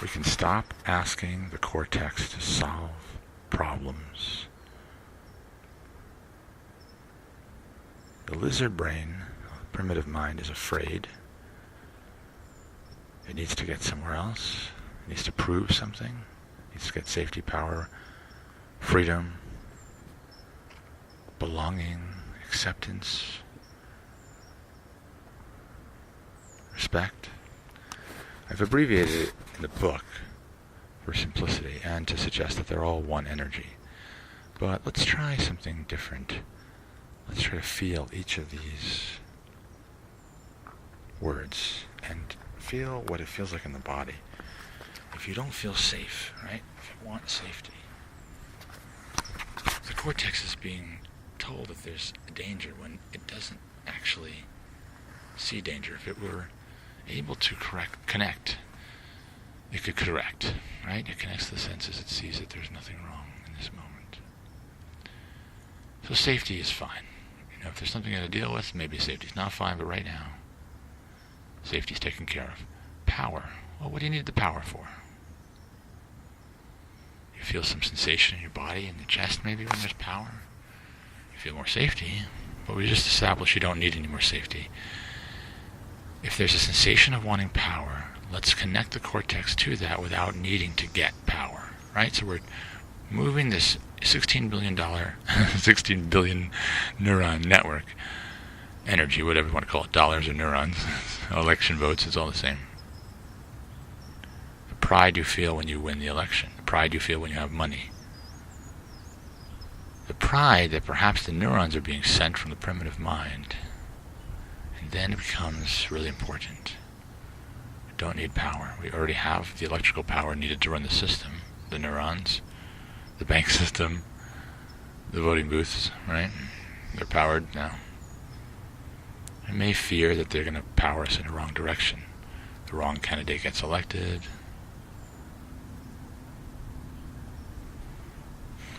We can stop asking the cortex to solve problems. The lizard brain, primitive mind, is afraid. It needs to get somewhere else. It needs to prove something. It needs to get safety, power, freedom, belonging, acceptance, respect. I've abbreviated it in the book for simplicity and to suggest that they're all one energy. But let's try something different. Let's try to feel each of these words and feel what it feels like in the body. If you don't feel safe, right? If you want safety, the cortex is being told that there's a danger when it doesn't actually see danger. If it were able to connect, it could correct, right? It connects to the senses. It sees that there's nothing wrong in this moment. So safety is fine. If there's something you got to deal with, maybe safety's not fine, but right now, safety's taken care of. Power. Well, what do you need the power for? You feel some sensation in your body, in the chest maybe, when there's power. You feel more safety, but we just established you don't need any more safety. If there's a sensation of wanting power, let's connect the cortex to that without needing to get power, right? So we're moving this $16 billion neuron network, energy, whatever you want to call it, dollars or neurons, election votes, it's all the same. The pride you feel when you win the election, the pride you feel when you have money, the pride that perhaps the neurons are being sent from the primitive mind, and then it becomes really important. We don't need power. We already have the electrical power needed to run the system, the neurons, the bank system, the voting booths, right? They're powered now. I may fear that they're going to power us in the wrong direction. The wrong candidate gets elected.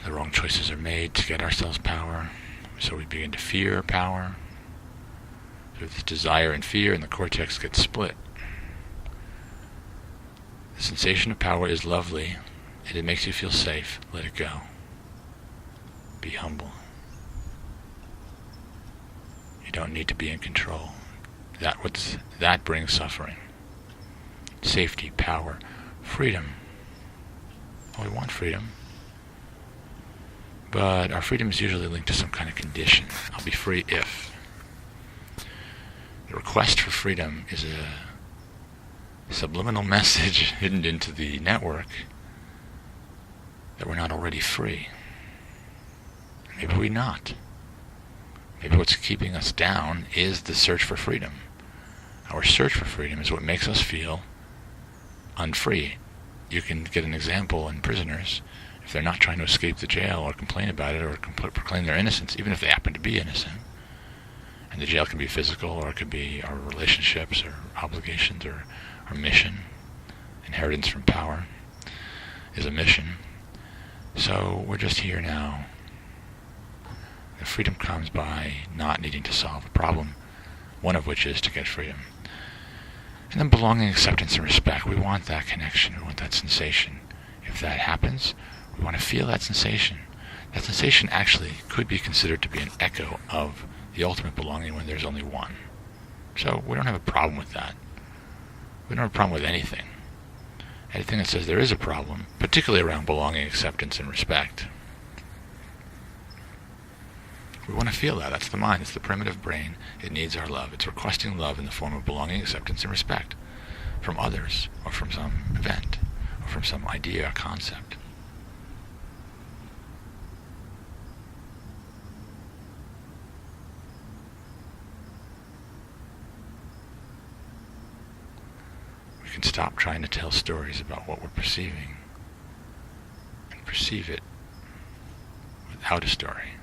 The wrong choices are made to get ourselves power. So we begin to fear power. So this desire and fear, and the cortex gets split. The sensation of power is lovely, and it makes you feel safe. Let it go. Be humble. You don't need to be in control. That brings suffering. Safety, power, freedom. Well, we want freedom. But our freedom is usually linked to some kind of condition. I'll be free if. The request for freedom is a subliminal message hidden into the network that we're not already free. Maybe we're not. Maybe what's keeping us down is the search for freedom. Our search for freedom is what makes us feel unfree. You can get an example in prisoners. If they're not trying to escape the jail or complain about it or proclaim their innocence, even if they happen to be innocent, and the jail can be physical or it could be our relationships or obligations or our mission, inheritance from power is a mission. So we're just here now. The freedom comes by not needing to solve a problem, one of which is to get freedom. And then belonging, acceptance, and respect. We want that connection. We want that sensation. If that happens, we want to feel that sensation. That sensation actually could be considered to be an echo of the ultimate belonging when there's only one. So we don't have a problem with that. We don't have a problem with anything. Anything that says there is a problem, particularly around belonging, acceptance, and respect. We want to feel that. That's the mind. It's the primitive brain. It needs our love. It's requesting love in the form of belonging, acceptance, and respect from others, or from some event, or from some idea or concept. We can stop trying to tell stories about what we're perceiving and perceive it without a story.